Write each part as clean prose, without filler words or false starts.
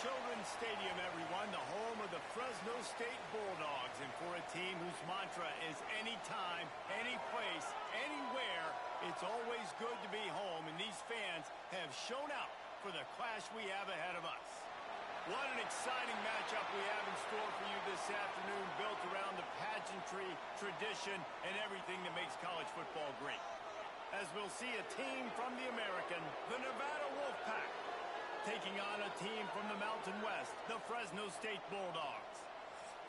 Children's Stadium, everyone, the home of the Fresno State Bulldogs. And for a team whose mantra is anytime, any place, anywhere, it's always good to be home. And these fans have shown out for the clash we have ahead of us. What an exciting matchup we have in store for you this afternoon, built around the pageantry, tradition, and everything that makes college football great. As we'll see a team from the American, the Nevada Wolfpack, taking on a team from the Mountain West, the Fresno State Bulldogs.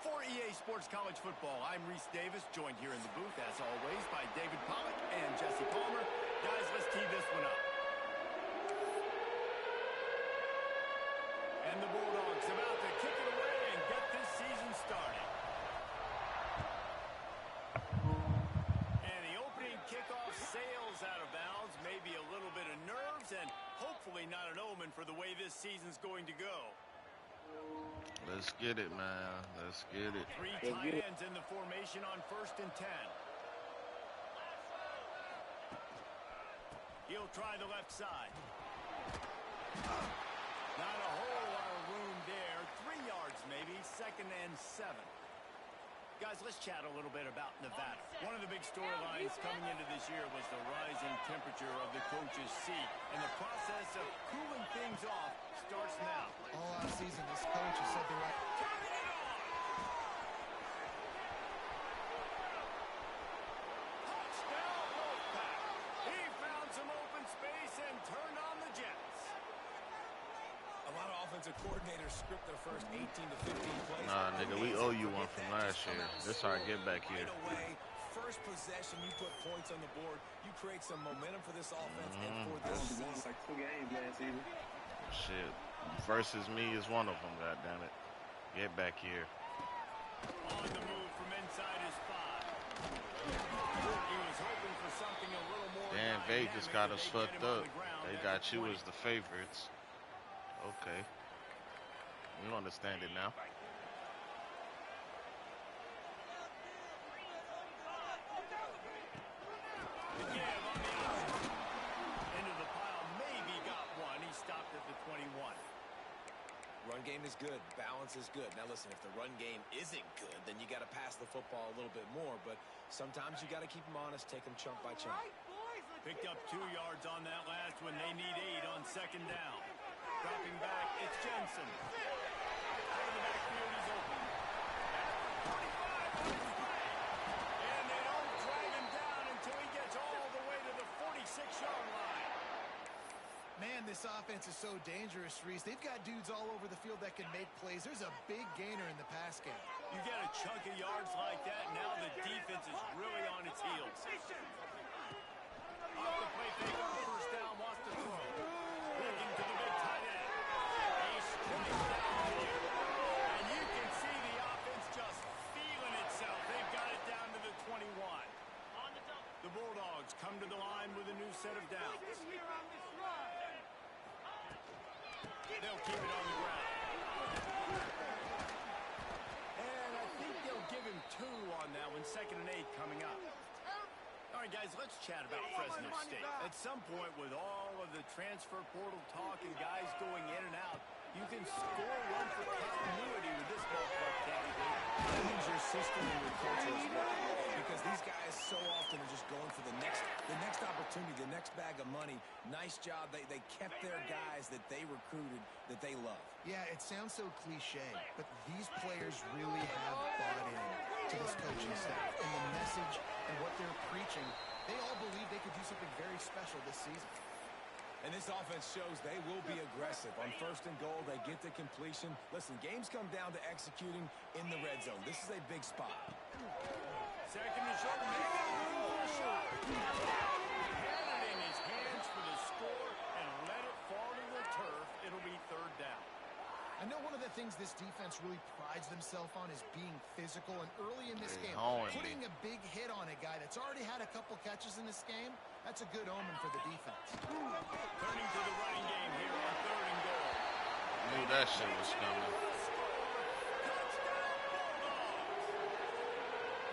For EA Sports College Football, I'm Reese Davis, joined here in the booth, as always, by David Pollack and Jesse Palmer. Guys, let's tee this one up. And the Bulldogs about to kick it away and get this season started. And the opening kickoff sails out of bounds. Maybe a little bit of nerves and hopefully not an omen for the way this season's going to go. Let's get it, man. Let's get it. Three tight ends in the formation on 1st and 10. He'll try the left side. Not a whole lot of room there. 3 yards maybe, 2nd and 7. Guys, let's chat a little bit about Nevada. One of the big storylines coming into this year was the rising temperature of the coach's seat. And the process of cooling things off starts now. All offseason, this coach has said the right... Turning it on! Touchdown, Wolfpack! He found some open space and turned on the Jets. A lot of offensive coordinators script their first 18 to 15 plays. Nah, nigga, we owe you one from last year. This our get back here. Right away, first possession, you put points on the board. You create some momentum for this offense and for this season. Like 2 games last season. Shit. Versus me is one of them, goddammit. Get back here. On the move from inside his 5. He was hoping for something a little more. Damn, Vegas got us fucked up. They got you as the favorites. Okay. You understand it now. Into the pile, maybe got one. He stopped at the 21. Run game is good. Balance is good. Now, listen, if the run game isn't good, then you got to pass the football a little bit more. But sometimes you got to keep them honest, take them chunk by chunk. Picked up 2 yards on that last one. They need 8 on 2nd down. Dropping back, it's Jensen. Out of the backfield, he's open. 45 on his way. And they don't drag him down until he gets all the way to the 46-yard line. Man, this offense is so dangerous, Reese. They've got dudes all over the field that can make plays. There's a big gainer in the pass game. You get a chunk of yards like that, now the defense is really on its heels. Off the play fake on 1st down, wants to throw. Looking to the big tight end. He's stripping down here. And you can see the offense just feeling itself. They've got it down to the 21. The Bulldogs come to the line with a new set of downs. They'll keep it on the ground. And I think they'll give him 2 on that one. 2nd and 8 coming up. All right, guys, let's chat about Fresno State. At some point, with all of the transfer portal talk and guys going in and out, you can score one for continuity with this ball club, can't you, Dave? That means your system and your culture as well. Because these guys so often are just going for the next opportunity, the next bag of money. Nice job. They kept their guys that they recruited, that they love. Yeah, it sounds so cliche, but these players really have bought in to this coaching staff and the message and what they're preaching. They all believe they could do something very special this season. And this offense shows they will be aggressive. On 1st and goal, they get the completion. Listen, games come down to executing in the red zone. This is a big spot. 2nd and short, maybe room for a shot. Had it in his hands for the score and let it fall to the turf. It'll be 3rd down. I know one of the things this defense really prides themselves on is being physical, and early in this game, putting a big hit on a guy that's already had a couple catches in this game, that's a good omen for the defense. Turning to the running game here on 3rd and goal. Knew that shit was coming.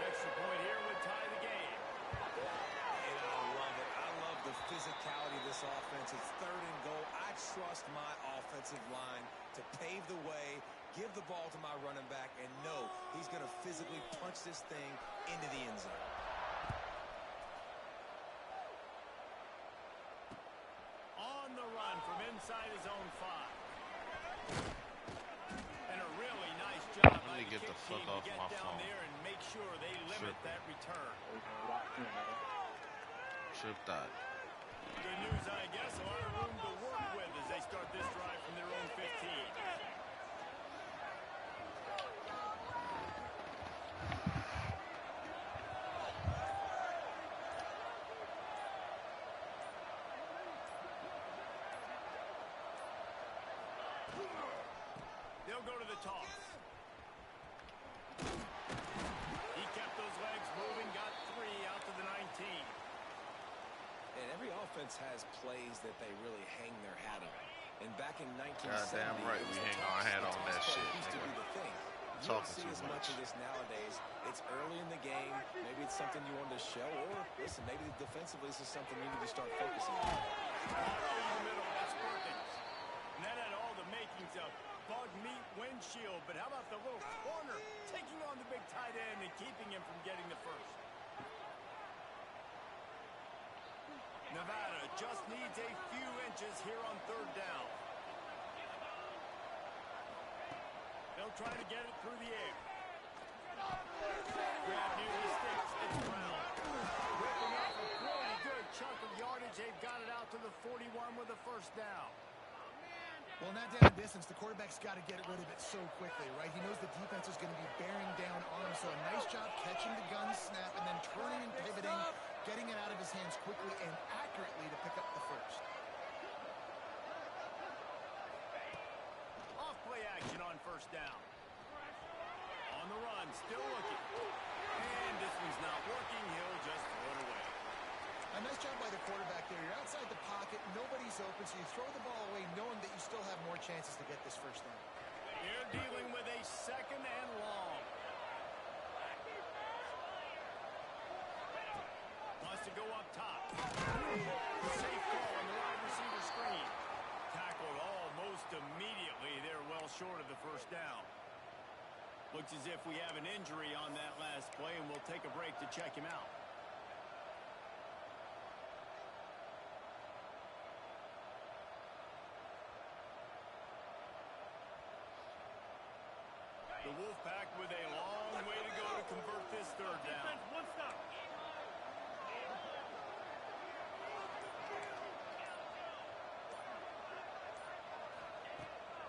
Extra point here would tie the game. And I love it. I love the physicality of this offense. It's 3rd and goal. I trust my offensive line to pave the way, give the ball to my running back, and know he's going to physically punch this thing into the end zone. On the run from inside his own 5. And a really nice job by the get kick the fuck team off to get my down phone. there and make sure they limit that return. Tripped out. Good news, I guess. A lot of room to work with as they start this drive from their own 15. They'll go to the toss. He kept those legs moving, got 3 out to the 19. And every offense has plays that they really hang their hat on. And back in 1970, goddamn right, we hang our hat on that shit. Used to be the thing. You don't see as much of this nowadays. It's early in the game. Maybe it's something you wanted to show, or listen, maybe defensively this is something you need to start focusing on. In the middle, that's Perkins. And that had all the makings of bug meat windshield. But how about the little corner taking on the big tight end and keeping him from getting the first? Nevada just needs a few inches here on 3rd down. They'll try to get it through the air. Grab near the sticks. It's Brown. Ripping up a pretty good chunk of yardage. They've got it out to the 41 with a 1st down. Well, in that down distance, the quarterback's got to get rid of it so quickly, right? He knows the defense is going to be bearing down on him, so a nice job catching the gun snap and then turning and pivoting, getting it out of his hands quickly and accurately to pick up the 1st. Off play action on 1st down. On the run, still looking. And this one's not working. He'll just throw it away. A nice job by the quarterback there. You're outside the pocket, nobody's open, so you throw the ball away knowing that you still have more chances to get this 1st down. You're dealing with a 2nd and long. Wants to go up top. Safe call on the wide receiver screen. Tackled almost immediately. They're well short of the 1st down. Looks as if we have an injury on that last play, and we'll take a break to check him out. The Wolfpack with a long way to go to convert this 3rd down. One stop.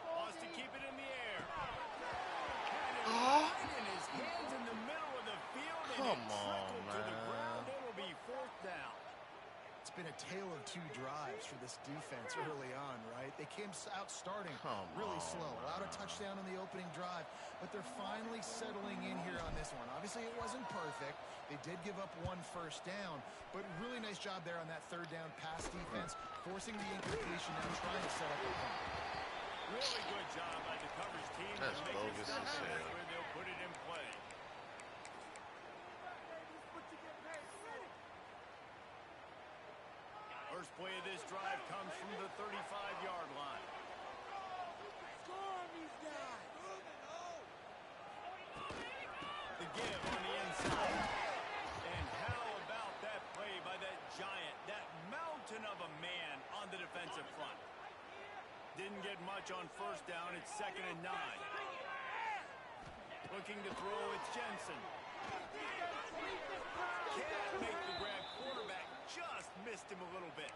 Wants to keep it in the air. And his hands in the middle of the field. Come on, to the ground. man. It'll be 4th down. It's been a tale of 2 drives for this defense early on, right? They came out starting really slow. Allowed a touchdown on the opening drive, but they're finally settling in here on this one. Obviously, it wasn't perfect. They did give up 1 1st down, but really nice job there on that 3rd down pass defense, forcing the incompletion and trying to set up a punt. Really good job by the coverage team. That's bogus as hell. Where they'll put it in play. First play of this drive comes from the 35-yard line. The give on the inside. And how about that play by that giant, that mountain of a man on the defensive front? Didn't get much on 1st down. It's 2nd and 9. Looking to throw, it's Jensen. Can't make the grab. Quarterback just missed him a little bit.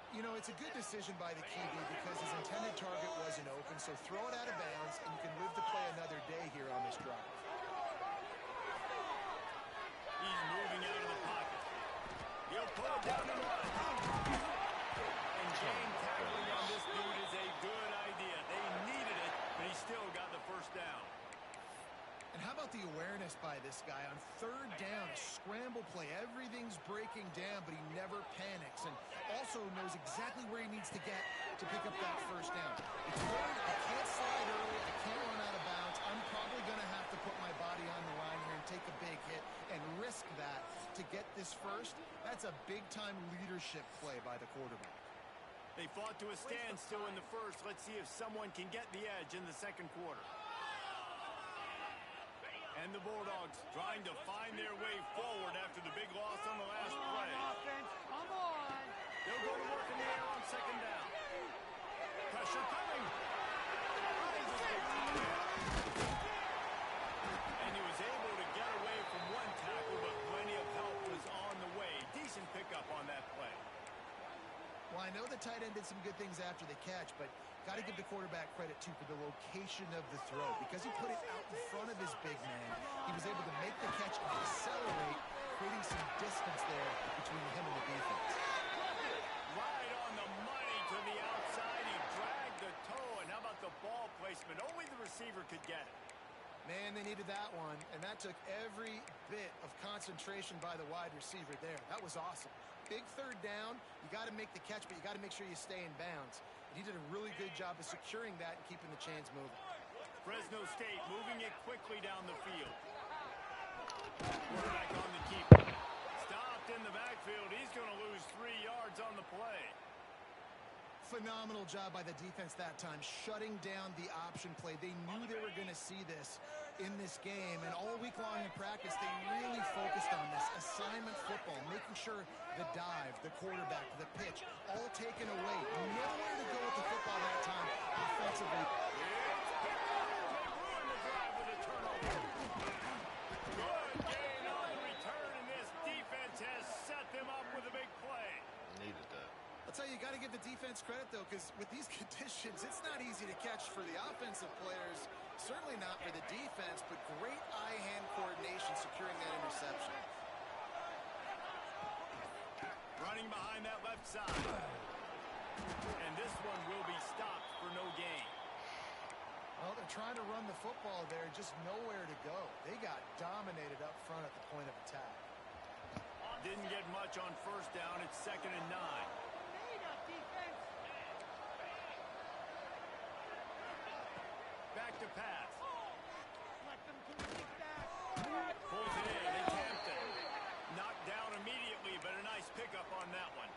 You know, it's a good decision by the QB because his intended target wasn't open, so throw it out of bounds, and you can live to play another day here on this drive. He's moving out of the pocket. He'll pull it down the line. And Jane tackling on this dude is a good idea. They needed it, but he still got the 1st down. And how about the awareness by this guy on 3rd down, a scramble play. Everything's breaking down, but he never panics and also knows exactly where he needs to get to pick up that 1st down. It's learned, I can't slide early, I can't run out of bounds. I'm probably going to have to put my body on the line here and take a big hit and risk that to get this 1st. That's a big-time leadership play by the quarterback. They fought to a standstill in the first. Let's see if someone can get the edge in the second quarter. And the Bulldogs trying to find their way forward after the big loss on the last play. Come on. They'll go to work in the air on second down. Pressure coming. And he was able to get away from one tackle, but plenty of help was on the way. Decent pickup on that play. Well, I know the tight end did some good things after the catch, but got to give the quarterback credit, too, for the location of the throw. Because he put it out in front of his big man, he was able to make the catch and accelerate, creating some distance there between him and the defense. Right on the money to the outside. He dragged the toe, and how about the ball placement? Only the receiver could get it. Man, they needed that one, and that took every bit of concentration by the wide receiver there. That was awesome. Big third down. You got to make the catch, but you got to make sure you stay in bounds. And he did a really good job of securing that and keeping the chains moving. Fresno State moving it quickly down the field. Quarterback on the keeper. Stopped in the backfield. He's going to lose 3 yards on the play. Phenomenal job by the defense that time, shutting down the option play. They knew they were going to see this in this game, and all week long in practice, they really focused on this assignment football, making sure the dive, the quarterback, the pitch, all taken away. Nowhere to go with the football that time offensively. I'll tell you, you got to give the defense credit, though, because with these conditions, it's not easy to catch for the offensive players. Certainly not for the defense, but great eye-hand coordination securing that interception. Running behind that left side. And this one will be stopped for no gain. Well, they're trying to run the football there, just nowhere to go. They got dominated up front at the point of attack. Didn't get much on first down. It's 2nd and 9. Back to pass. Pulls it in. It's Hampton. Knocked down immediately, but a nice pickup on that one.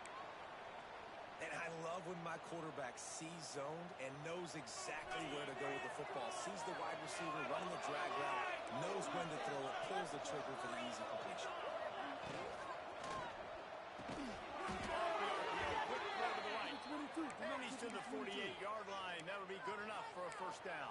And I love when my quarterback sees zoned and knows exactly where to go with the football. Sees the wide receiver running the drag route, knows when to throw it, pulls the trigger for the easy completion. Minis to the 48-yard line. That'll be good enough for a first down.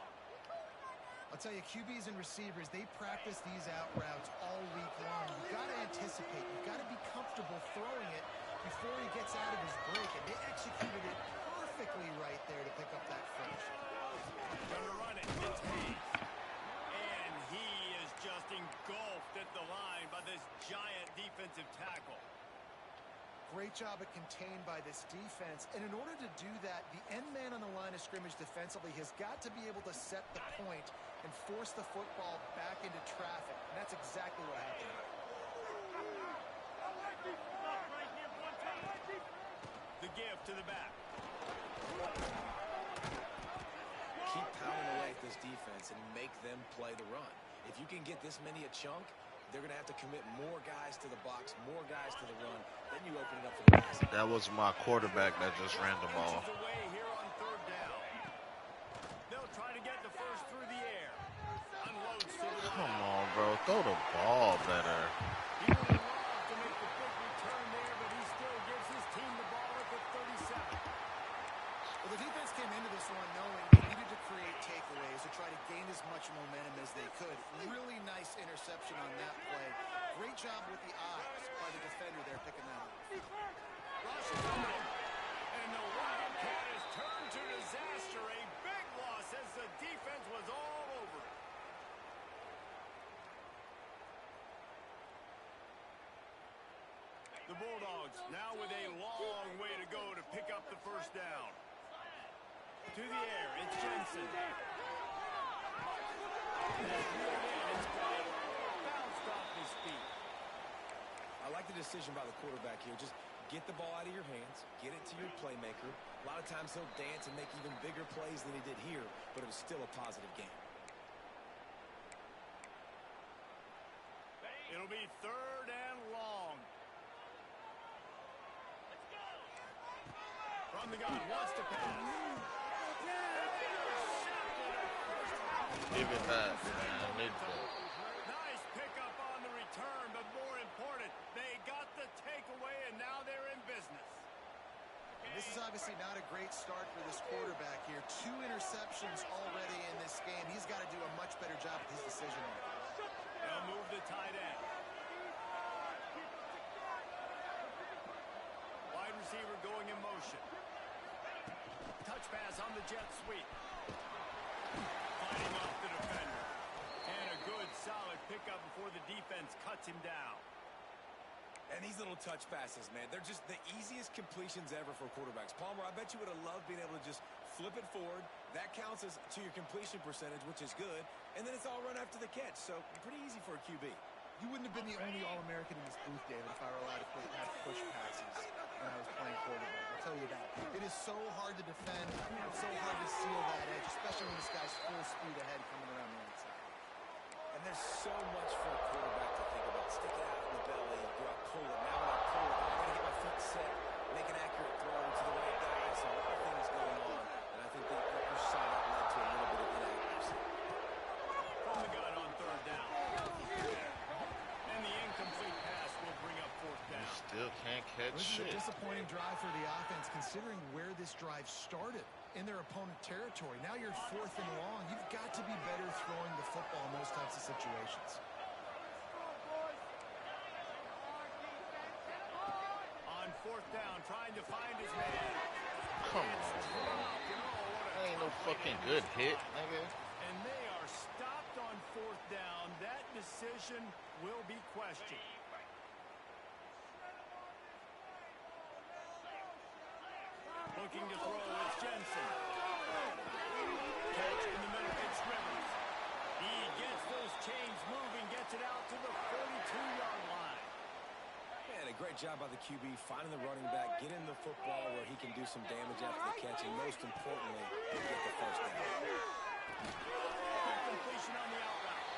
I'll tell you, QBs and receivers, they practice these out routes all week long. You've got to anticipate. You've got to be comfortable throwing it before he gets out of his break. And they executed it perfectly right there to pick up that first. Gonna run it. It's Hayes. And he is just engulfed at the line by this giant defensive tackle. Great job at contained by this defense. And in order to do that, the end man on the line of scrimmage defensively has got to be able to set the point and force the football back into traffic. And that's exactly what happened. The give to the back. Keep pounding away at this defense and make them play the run. If you can get this many a chunk, they're going to have to commit more guys to the box, more guys to the run. Then you open it up for the pass. That was my quarterback that just ran the ball. Here on 3rd down. They'll try to get the first through the air. Unloads to the Come on, bro. Throw the ball better. He would love to make the quick return there, but he still gives his team the ball at the 37. Well, the defense came into this one knowing they needed to create takeaways to try to gain as much momentum as they could. Really nice interception on that play. Great job with the eyes by the defender there picking that up. And the Wildcat has turned to disaster. A big loss as the defense was all over it. The Bulldogs now with a long way to go to pick up the first down. To the air, it's Jensen. Bounced off his feet. I like the decision by the quarterback here. Just get the ball out of your hands, get it to your playmaker. A lot of times he'll dance and make even bigger plays than he did here, but it was still a positive game. It'll be 3rd and long. On the gun, wants to pass. Give it back. Nice pickup on the return, but more important, they got the takeaway, and now they're in business. This is obviously not a great start for this quarterback here. 2 interceptions already in this game. He's got to do a much better job with his decision making. They'll move the tight end. Wide receiver going in motion. Touch pass on the jet sweep. Fighting off the defender. And a good, solid pickup before the defense cuts him down. And these little touch passes, man, they're just the easiest completions ever for quarterbacks. Palmer, I bet you would have loved being able to just flip it forward. That counts as to your completion percentage, which is good. And then it's all run after the catch. So pretty easy for a QB. You wouldn't have been the only All-American in this booth, David, if I were allowed to have push passes when I was playing quarterback. I'll tell you that. It is so hard to defend. It's so hard to seal that edge, especially when this guy's full speed ahead coming around the outside. And there's so much for a quarterback to think about. Stick it out in the belly, go out, pull it. Now when I pull it, I'm going to get my foot set, make an accurate throw to the right guy. So a lot of things going on. And I think that you saw that led to a little bit of inaccuracy. From the gun on 3rd down. And the incomplete pass will bring up 4th down. Still can't catch shit. This is a disappointing drive for the offense, considering where this drive started in their opponent territory. Now you're 4th and long. You've got to be better throwing the football in those types of situations. On 4th down, trying to find his man. Come on. That ain't no fucking good hit, nigga. And they are stopped on 4th down. That decision will be questioned. Looking to throw, it's Jensen. Catch in the middle, it's Rivers. He gets those chains moving, gets it out to the 42-yard line. And a great job by the QB finding the running back, getting the football where he can do some damage after the catch, and most importantly, get the 1st down. Quick completion on the out route.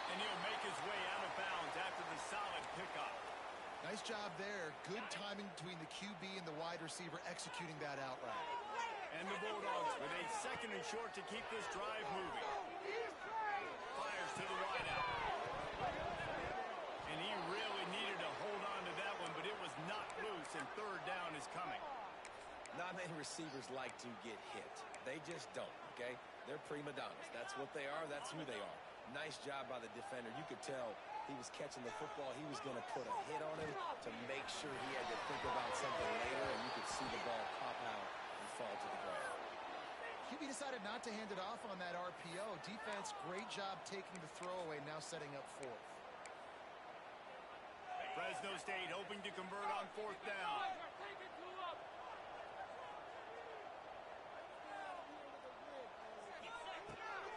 And he'll make his way out of bounds after the solid pickup. Nice job there. Good timing between the QB and the wide receiver executing that out route. And the Bulldogs with a 2nd and short to keep this drive moving. Fires to the wideout. And he really needed to hold on to that one, but it was not loose, and 3rd down is coming. Not many receivers like to get hit. They just don't, okay? They're prima donnas. That's what they are. That's who they are. Nice job by the defender. You could tell he was catching the football. He was going to put a hit on him to make sure he had to think about something later, and you could see the ball pop out and fall to the ground. QB decided not to hand it off on that RPO. Defense, great job taking the throwaway, now setting up 4th. Fresno State hoping to convert on 4th down.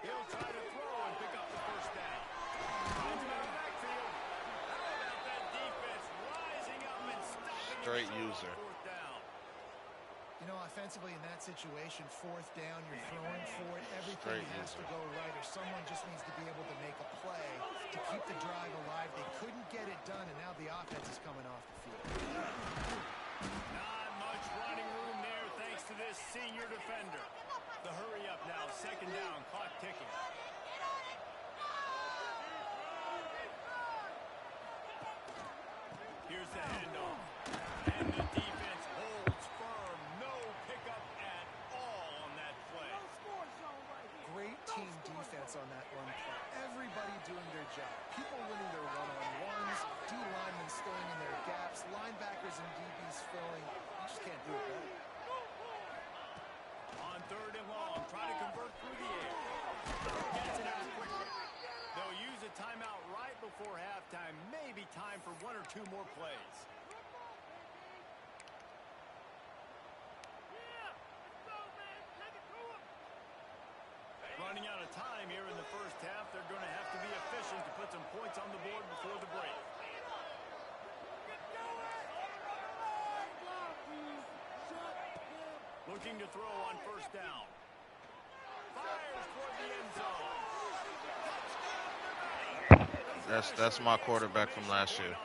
He'll try to throw and pick up the 1st down. Finds him in the backfield. How about that defense rising up and stopping Straight user. 4th down. You know, offensively in that situation, 4th down, you're throwing for it. Everything has to go right, or someone just needs to be able to make a play to keep the drive alive. They couldn't get it done, and now the offense is coming off the field. Not much running room there thanks to this senior defender. The hurry up now, 2nd down, clock ticking. Here's the handoff. And the defense holds firm. No pickup at all on that play. Great team defense on that run play. Everybody doing their job. People winning their one-on-ones, D-linemen staying in their gaps, linebackers and DBs filling. You just can't do it better. On 3rd and long, try to convert through the air. Gets it out quickly. They'll use a timeout right before halftime. Maybe time for 1 or 2 more plays. Running out of time here in the 1st half. They're going to have to be efficient to put some points on the board before the break. Looking to throw on 1st down. Fires toward the end zone. That's my quarterback from last year.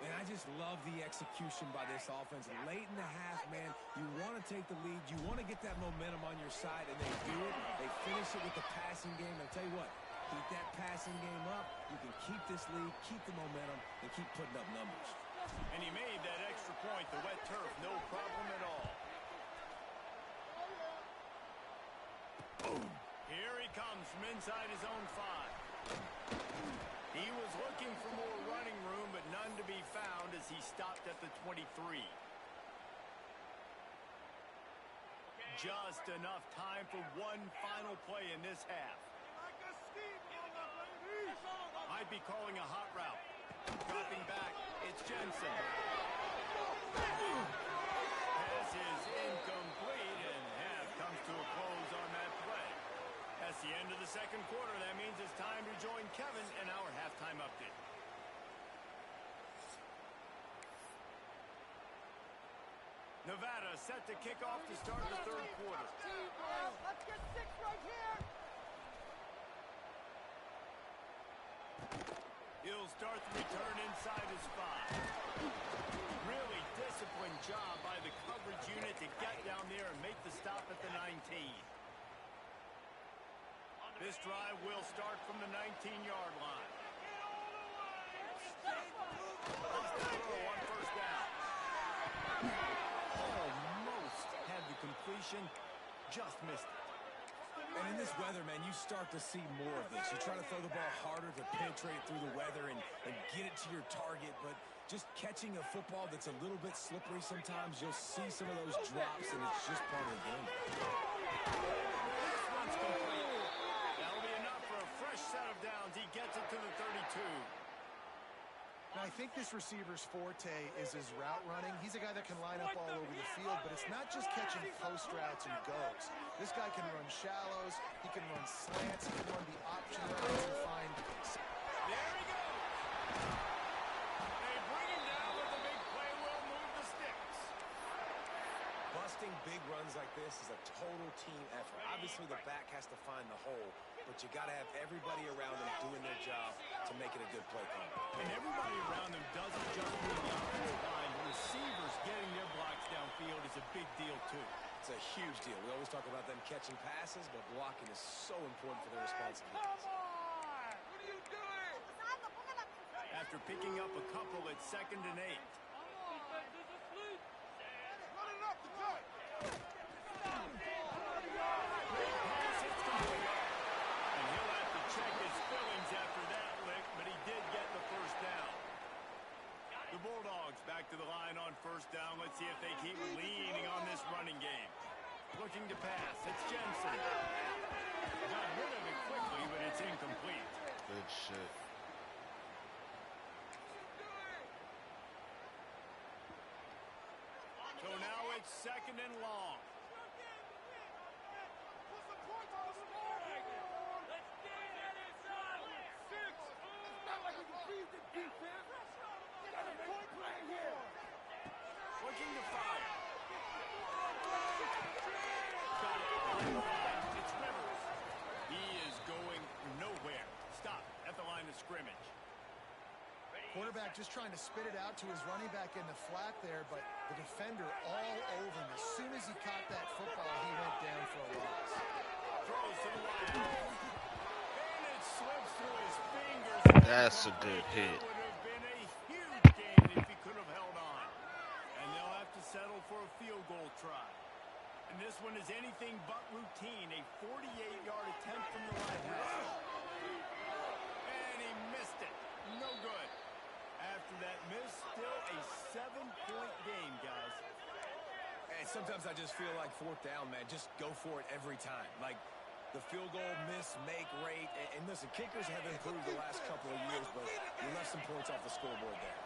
And I just love the execution by this offense. Late in the half, man, you want to take the lead. You want to get that momentum on your side, and they do it. They finish it with the passing game. I'll tell you what, keep that passing game up. You can keep this lead, keep the momentum, and keep putting up numbers. And he made that extra point, the wet turf, no problem at all. Boom. Here he comes from inside his own 5. He was looking for more running room, but none to be found as he stopped at the 23. Just enough time for one final play in this half. Might be calling a hot route. Dropping back, it's Jensen. Pass is incomplete, and half comes to a close on that play. That's the end of the second quarter. That means it's time to join Kevin in our halftime update. Nevada set to kick off to start the third quarter. Let's get 6 right here. He'll start the return inside his 5. Really disciplined job by the coverage unit to get down there and make the stop at the 19. This drive will start from the 19-yard line. On first down. Almost had the completion, just missed it. And in this weather, man, you start to see more of this. You try to throw the ball harder to penetrate through the weather and get it to your target, but just catching a football that's a little bit slippery sometimes, you'll see some of those drops, and it's just part of the game. This one's complete. That'll be enough for a fresh set of downs. He gets it to the 32. Now, I think this receiver's forte is his route running. He's a guy that can line up all over the field, but it's not just catching post routes and goes. This guy can run shallows, he can run slants, he can run the option routes and find... There he goes! They bring him down with the big play will move the sticks. Busting big runs like this is a total team effort. Obviously, the back has to find the hole, but you got to have everybody around them doing their job to make it a good play call. And everybody around them doesn't just move the offensive line. The receivers getting their blocks downfield is a big deal, too. It's a huge deal. We always talk about them catching passes, but blocking is so important for their responsibilities. Come on! What are you doing? After picking up a couple at 2nd and 8. Back to the line on first down. Let's see if they keep leaning on this running game. Looking to pass. It's Jensen. Got rid of it quickly, but it's incomplete. Good shit. So now it's 2nd and long. Looking to fire. Got it. It's Rivers. He is going nowhere. Stop at the line of scrimmage. Quarterback just trying to spit it out to his running back in the flat there, but the defender all over him. As soon as he caught that football, he went down for a loss. Throws to the wide. And it slips through his fingers. That's a good hit. Would have been a huge game if he could have held on. And they'll have to settle for a field goal try. And this one is anything but routine. A 48-yard attempt from the right hash. And he missed it. No good. After that miss, still a 7-point game, guys. And sometimes I just feel like 4th down, man. Just go for it every time. Like the field goal miss, make rate. And listen, kickers have improved the last couple of years, but you left some points off the scoreboard there.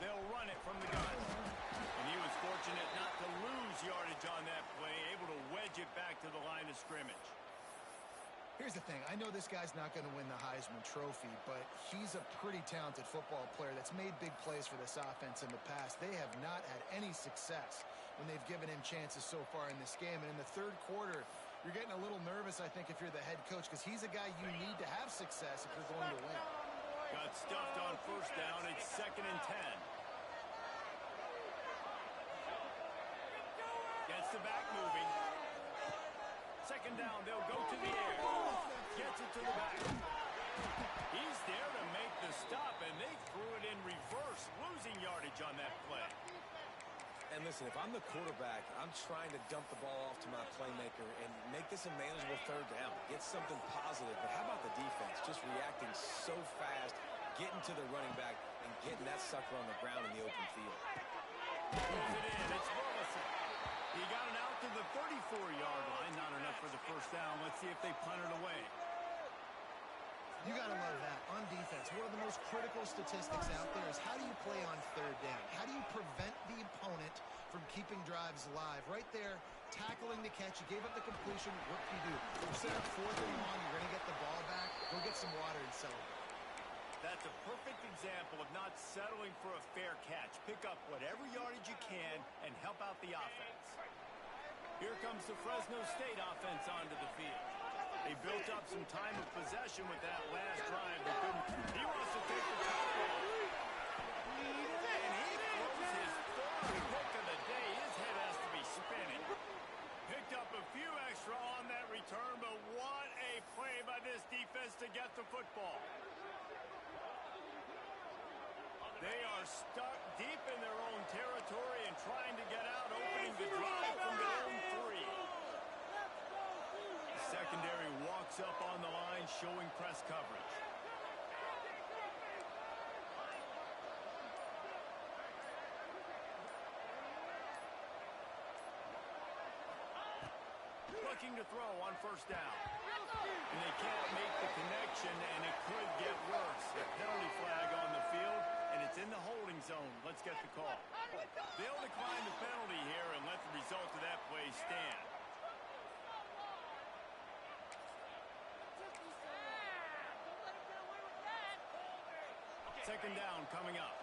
They'll run it from the gun. And he was fortunate not to lose yardage on that play, able to wedge it back to the line of scrimmage. Here's the thing. I know this guy's not going to win the Heisman Trophy, but he's a pretty talented football player that's made big plays for this offense in the past. They have not had any success when they've given him chances so far in this game. And in the third quarter, You're getting a little nervous, I think, if you're the head coach, because he's a guy you need to have success if you're going to win. Got stuffed on first down. It's 2nd and 10. Gets the back moving. 2nd down, they'll go to the air. Gets it to the back. He's there to make the stop, and they threw it in reverse, losing yardage on that play. And listen, if I'm the quarterback, I'm trying to dump the ball off to my playmaker and make this a manageable 3rd down. Get something positive. But how about the defense? Just reacting so fast, getting to the running back, and getting that sucker on the ground in the open field. Pulls it in. It's Robinson. He got it out to the 34-yard line. Not enough for the first down. Let's see if they punt it away. You got to love that. On defense, one of the most critical statistics out there is how do you play on 3rd down? How do you prevent the opponent from keeping drives alive? Right there, tackling the catch. You gave up the completion. What do you do? You set up 4th and long. You're going to get the ball back. Go get some water and celebrate. That's a perfect example of not settling for a fair catch. Pick up whatever yardage you can and help out the offense. Here comes the Fresno State offense onto the field. They built up some time of possession with that last drive, but couldn't. He wants to take the top off. And he throws his 3rd pick of the day. His head has to be spinning. Picked up a few extra on that return, but what a play by this defense to get the football. They are stuck deep in their own territory and trying to get out, opening the drive from their own 3. Secondary walks up on the line, showing press coverage. Looking to throw on first down. And they can't make the connection, and it could get worse. A penalty flag on the field, and it's in the holding zone. Let's get the call. They'll decline the penalty here and let the result of that play stand. 2nd down coming up.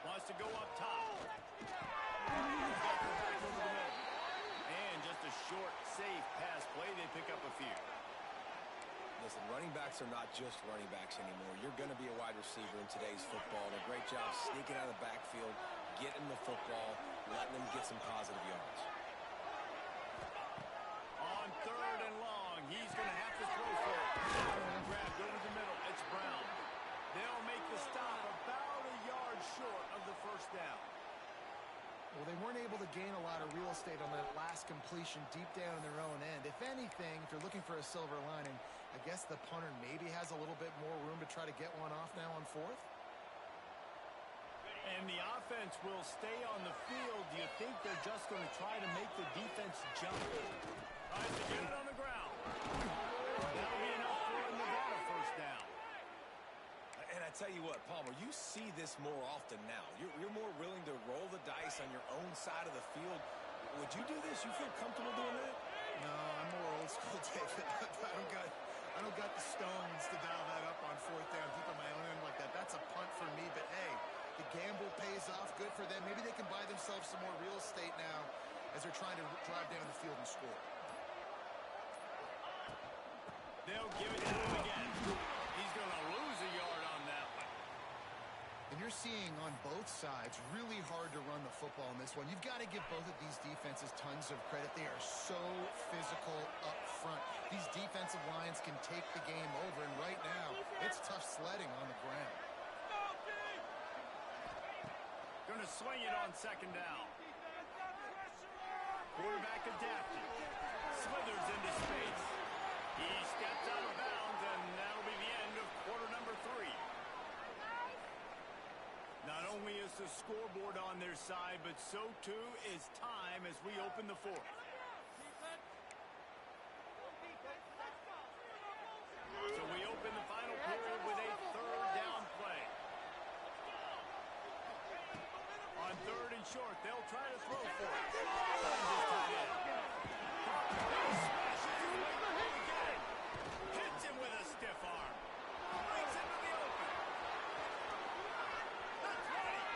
Wants to go up top. And just a short, safe pass play. They pick up a few. Listen, running backs are not just running backs anymore. You're going to be a wide receiver in today's football. And a great job sneaking out of the backfield, getting the football, letting them get some positive yards. On 3rd and long, he's going to have to throw for it. Grabbed over the middle. It's Brown. They'll make the stop about a yard short of the first down. Well, they weren't able to gain a lot of real estate on that last completion deep down in their own end. If anything, if you're looking for a silver lining, I guess the punter maybe has a little bit more room to try to get one off now on 4th. And the offense will stay on the field. Do you think they're just going to try to make the defense jump? Tries to get it on the ground. That'll be enough for a Nevada first down. And I tell you what, Palmer, you see this more often now. You're more willing to roll the dice on your own side of the field. Would you do this? You feel comfortable doing that? No, I'm more old school, David. I don't got the stones to dial that up on 4th down deep on my own end like that. That's a punt for me, but hey, the gamble pays off. Good for them. Maybe they can buy themselves some more real estate now as they're trying to drive down the field and score. They'll give it to him again. He's going to lose a yard on that one. And you're seeing on both sides really hard to run the football in this one. You've got to give both of these defenses tons of credit. They are so physical up front. These defensive lines can take the game over, and right now, it's tough sledding on the ground. Going to swing it on 2nd down. Quarterback adapted. Slithers into space. He steps out of bounds, and that'll be the end of quarter number 3. Not only is the scoreboard on their side, but so too is time as we open the 4th. So we open the final period with a 3rd down play. On 3rd and short, they'll try to throw for it. Hits him with a stiff arm. Brings him to the open. That's right.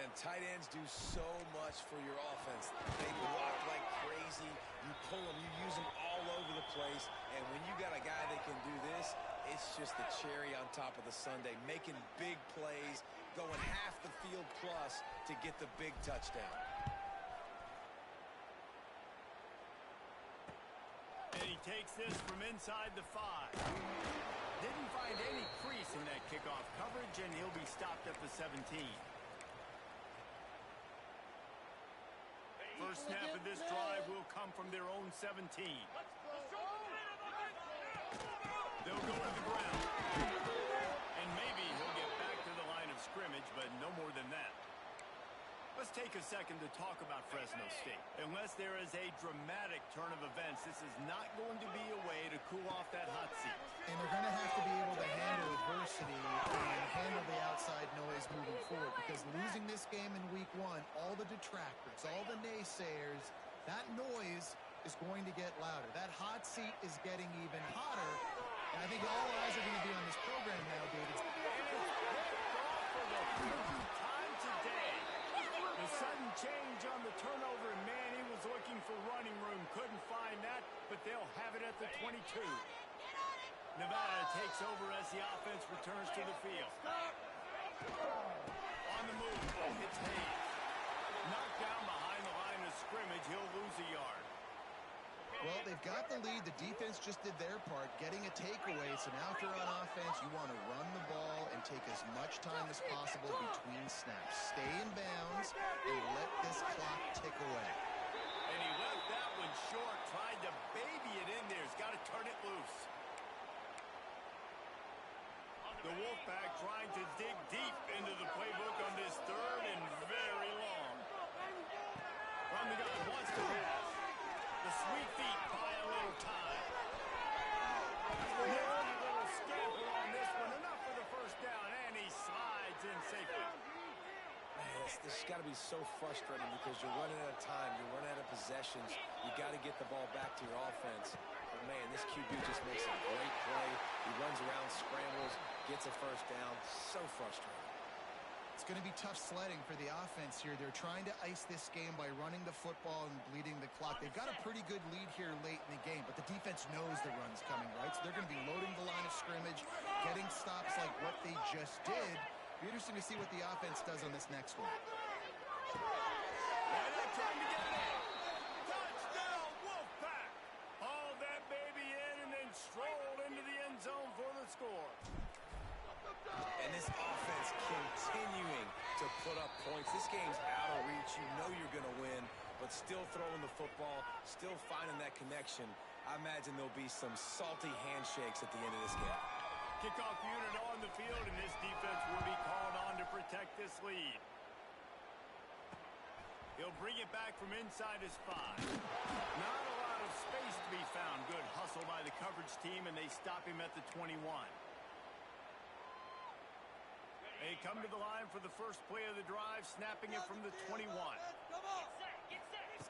man, tight ends do so much for your offense. They block like crazy. You pull them, you use them all over the place. And when you got a guy that can do this, it's just the cherry on top of the sundae, making big plays, going half the field plus to get the big touchdown. And he takes this from inside the 5. Didn't find any crease in that kickoff coverage, and he'll be stopped at the 17. First snap of this drive will come from their own 17. They'll go to the ground. And maybe he'll get back to the line of scrimmage, but no more than that. Let's take a second to talk about Fresno State. Unless there is a dramatic turn of events, this is not going to be a way to cool off that hot seat. And they're going to have to be able to handle adversity and handle the outside noise moving forward, because losing this game in week 1, all the detractors, all the naysayers, that noise is going to get louder. That hot seat is getting even hotter. And I think all eyes are going to be on this program now, David. The sudden change on the turnover, and man, he was looking for running room. Couldn't find that, but they'll have it at the 22. Nevada takes over as the offense returns to the field. On the move, it's Hayes. Knocked down behind the line of scrimmage, he'll lose a yard. Well, they've got the lead. The defense just did their part, getting a takeaway. So now if you're on offense, you want to run the ball and take as much time as possible between snaps. Stay in bounds and let this clock tick away. And he left that one short, tried to baby it in there. He's got to turn it loose. The Wolfpack trying to dig deep into the playbook on this third and very long. From the gun, wants to pass. The sweet feet buy a little time. Nifty little scamper on this one. Enough for the first down, and he slides in safely. Man, this has got to be so frustrating because you're running out of time. You're running out of possessions. You got to get the ball back to your offense. But, man, this QB just makes a great play. He runs around, scrambles, gets a first down. So frustrating. It's going to be tough sledding for the offense here. They're trying to ice this game by running the football and bleeding the clock. They've got a pretty good lead here late in the game, but the defense knows the run's coming, right? So they're going to be loading the line of scrimmage, getting stops like what they just did. Be interesting to see what the offense does on this next one. Right up, trying to get it in. Touchdown, Wolfpack. Hauled that baby in and then strolled into the end zone for the score. And this offense continuing to put up points. This game's out of reach. You know you're going to win, but still throwing the football, still finding that connection. I imagine there'll be some salty handshakes at the end of this game. Kickoff unit on the field, and this defense will be called on to protect this lead. He'll bring it back from inside his 5. Not a lot of space to be found. Good hustle by the coverage team, and they stop him at the 21. They come to the line for the first play of the drive, snapping it from the 21.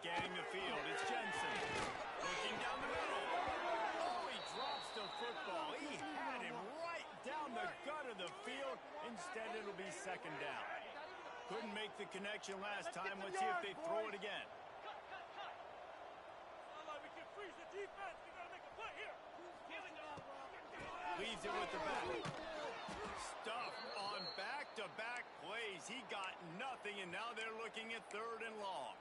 Scanning the field, it's Jensen. Looking down the middle. Oh, he drops the football. He had him right down the gut of the field. Instead, it'll be second down. Couldn't make the connection last time. Let's see if they throw it again. Leaves it with the back. Stuff on back-to-back plays. He got nothing, and now they're looking at 3rd and long.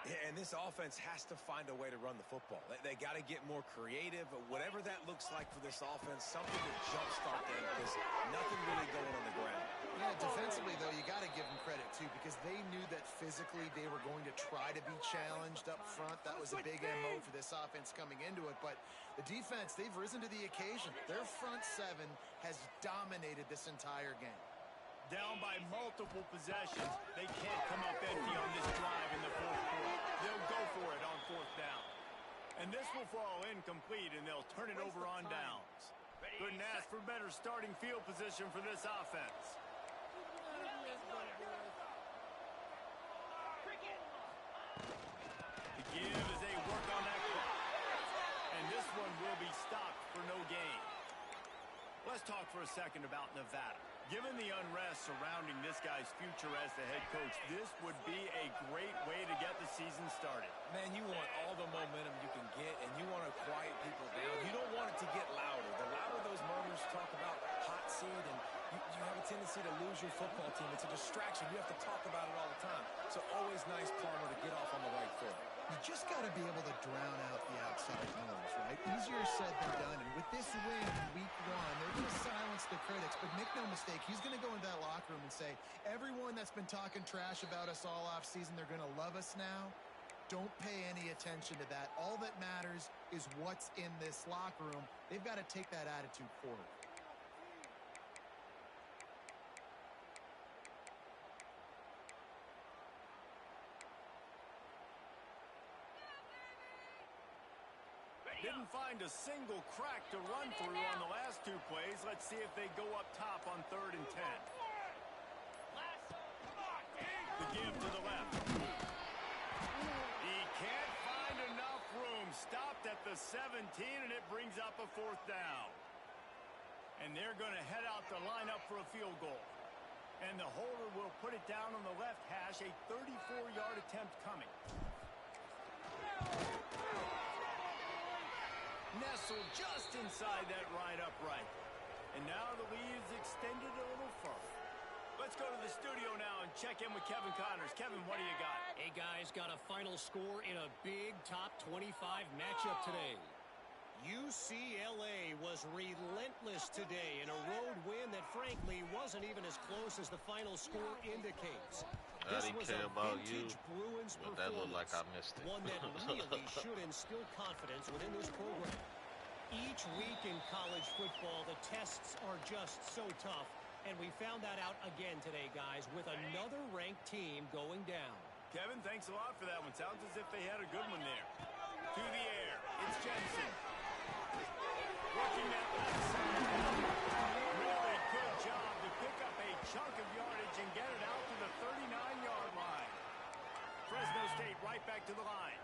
Yeah, and this offense has to find a way to run the football. They got to get more creative. Whatever that looks like for this offense, something to jumpstart them because nothing really going on the ground. Yeah, defensively, though, you got to give them credit, too, because they knew that physically they were going to try to be challenged up front. That was a big MO for this offense coming into it. But the defense, they've risen to the occasion. Their front 7 has dominated this entire game. Down by multiple possessions. They can't come up empty on this drive in the 4th quarter. They'll go for it on 4th down. And this will fall incomplete, and they'll turn it over on downs. Couldn't ask for better starting field position for this offense. The give as they work on that clock. And this one will be stopped for no gain. Let's talk for a second about Nevada. Given the unrest surrounding this guy's future as the head coach, this would be a great way to get the season started. Man, you want all the momentum you can get, and you want to quiet people down. You don't want it to get louder. The louder those murmurs talk about hot seat, and you have a tendency to lose your football team. It's a distraction. You have to talk about it all the time. So always nice, Palmer, to get off on the right foot. You just got to be able to drown out the outside noise, right? Easier said than done. And with this win in week 1, they're going to silence the critics. But make no mistake, he's going to go into that locker room and say, everyone that's been talking trash about us all offseason, they're going to love us now. Don't pay any attention to that. All that matters is what's in this locker room. They've got to take that attitude forward. Didn't find a single crack to run through on the last 2 plays. Let's see if they go up top on 3rd and 10. The give to the left. He can't find enough room. Stopped at the 17, and it brings up a 4th down. And they're going to head out to line up for a field goal. And the holder will put it down on the left hash, a 34-yard attempt coming. Nestled just inside that right upright. And now the lead is extended a little further. Let's go to the studio now and check in with Kevin Connors. Kevin, what do you got? Hey, guys, got a final score in a big top 25 matchup today. UCLA was relentless today in a road win that, frankly, wasn't even as close as the final score indicates. I didn't care about you, Bruins but that looked like I missed it. One that really should instill confidence within this program. Each week in college football, the tests are just so tough, and we found that out again today, guys, with another ranked team going down. Kevin, thanks a lot for that one. Sounds as if they had a good one there. To the air, it's Jensen. Working that left side. Really good job to pick up a chunk of yardage and get it out to the 39-yard line. Fresno State right back to the line.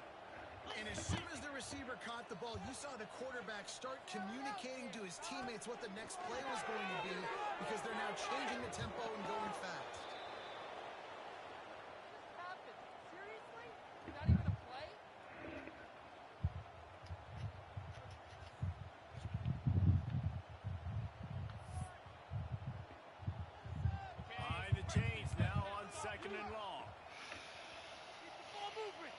And as soon as the receiver caught the ball, you saw the quarterback start communicating to his teammates what the next play was going to be, because they're now changing the tempo and going fast. What happened? Seriously? Not even a play? Behind the chains now on 2nd and long. Keep the ball moving.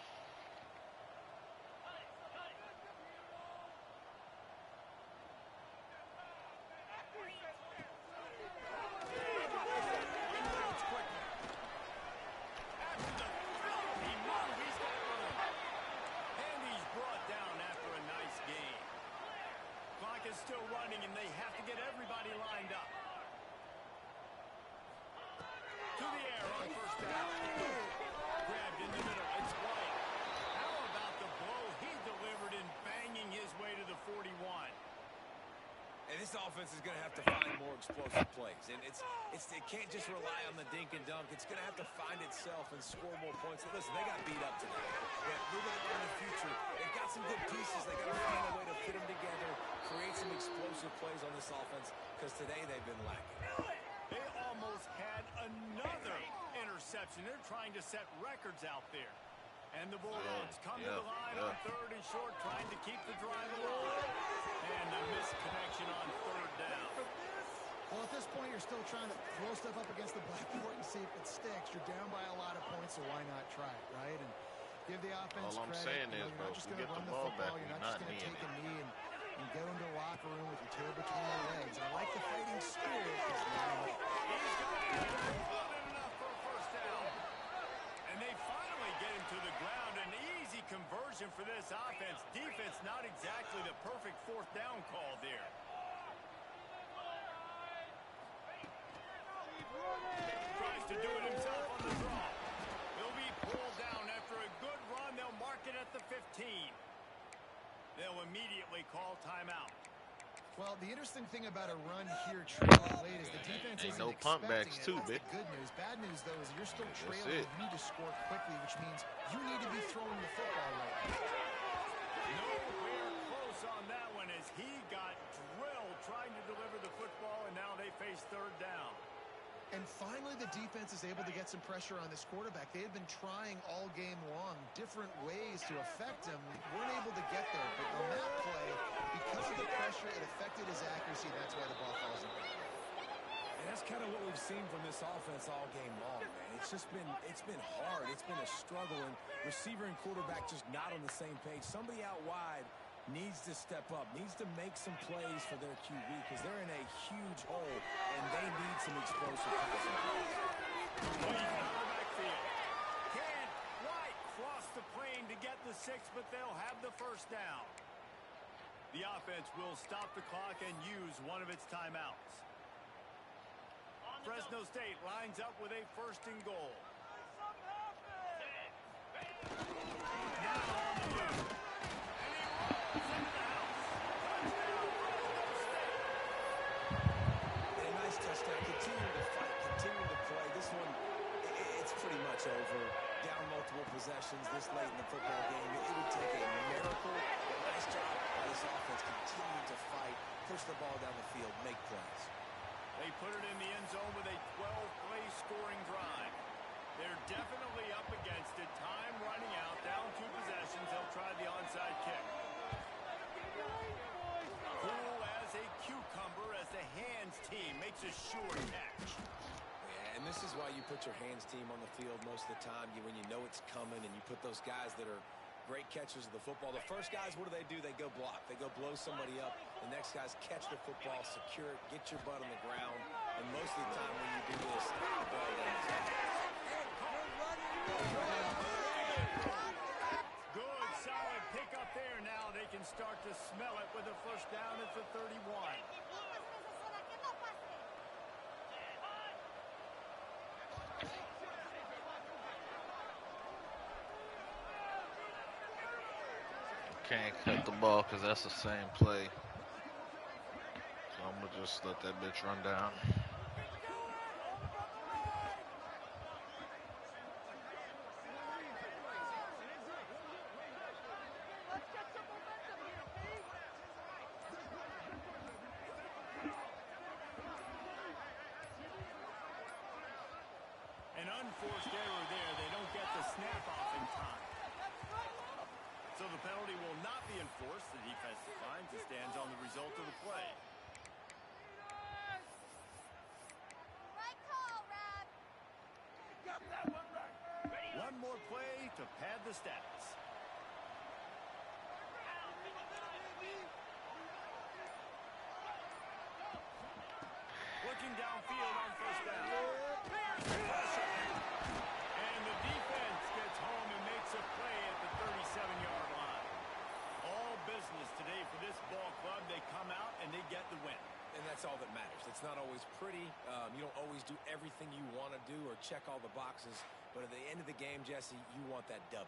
Is still running, and they have to get everybody lined up. To the air on 1st down. Grabbed in the middle. It's White. How about the blow he delivered in banging his way to the 41? And this offense is going to have to find more explosive plays. And it can't just rely on the dink and dunk. It's going to have to find itself and score more points. And listen, they got beat up today. But moving on in the future, they've got some good pieces. They got to find a way to fit them together, create some explosive plays on this offense, because today they've been lacking. They almost had another interception. They're trying to set records out there. And the Bulldogs come to the line on 3rd and short, trying to keep the drive alive. And a missed connection on 3rd down. Well, at this point, you're still trying to throw stuff up against the blackboard and see if it sticks. You're down by a lot of points, so why not try it, right? And give the offense all I'm credit. saying is, you're bro, not just if we going to get run the the ball football. back, You're we're not just not going to kneeing take a it. knee and go into the locker room with your tail between your legs. I like the fighting spirit. He's got it. More than enough for a 1st down. And they finally get him to the ground. An easy conversion for this offense. Defense not exactly the perfect 4th down call there. Tries to do it himself on the draw. He'll be pulled down after a good run. They'll mark it at the 15. They'll immediately call timeout. Well, the interesting thing about a run here trailing late is the defense isn't no expecting pump backs it. too, That's big. the good news. Bad news, though, is you're still That's trailing. it. You need to score quickly, which means you need to be throwing the football right. Nowhere close on that one as he got drilled trying to deliver the football, and now they face 3rd down. And finally, the defense is able to get some pressure on this quarterback. They had been trying all game long different ways to affect him. Weren't able to get there. But on that play, because of the pressure, it affected his accuracy. That's why the ball falls in. And that's kind of what we've seen from this offense all game long, man. It's been hard. It's been a struggle. And receiver and quarterback just not on the same page. Somebody out wide needs to step up, needs to make some plays for their QB because they're in a huge hole, and they need some explosive passing plays. Can't quite cross the plane to get the 6, but they'll have the first down. The offense will stop the clock and use one of its timeouts. Fresno State lines up with a 1st and goal. Now on the move. Touchdown, continuing to fight, continuing to play. This one, it's pretty much over. Down multiple possessions this late in the football game. It would take a miracle. Nice job by this offense. Continue to fight, push the ball down the field, make plays. They put it in the end zone with a 12-play scoring drive. They're definitely up against it. Time running out, down 2 possessions. They'll try the onside kick. Cool as a cucumber as the hands team makes a sure catch. Yeah, and this is why you put your hands team on the field most of the time. When you know it's coming and you put those guys that are great catchers of the football. The first guys, what do? They go block. They go blow somebody up. The next guys catch the football, secure it, get your butt on the ground. And most of the time when you do this, the ball goes out. Good, solid pick up there. Now they can start to smell it with a first down at the 31. Can't cut the ball because that's the same play. So I'm going to just let that bitch run down. An unforced error there. They don't get the snap off in time. So the penalty will not be enforced. The defense declines and stands on the result of the play. Right call, Rab. One more play to pad the stats. Looking downfield on first down. And the defense gets home and makes a play at the 37-yard line. All business today for this ball club. They come out and they get the win. And that's all that matters. It's not always pretty. You don't always do everything you want to do or check all the boxes. But at the end of the game, Jesse, you want that W.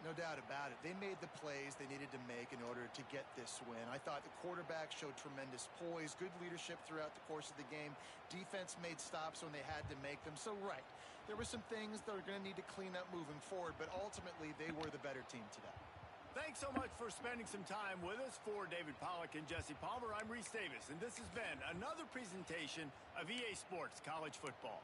No doubt about it. They made the plays they needed to make in order to get this win. I thought the quarterback showed tremendous poise, good leadership throughout the course of the game. Defense made stops when they had to make them. So, right, there were some things that are going to need to clean up moving forward, but ultimately they were the better team today. Thanks so much for spending some time with us. For David Pollack and Jesse Palmer, I'm Reese Davis, and this has been another presentation of EA Sports College Football.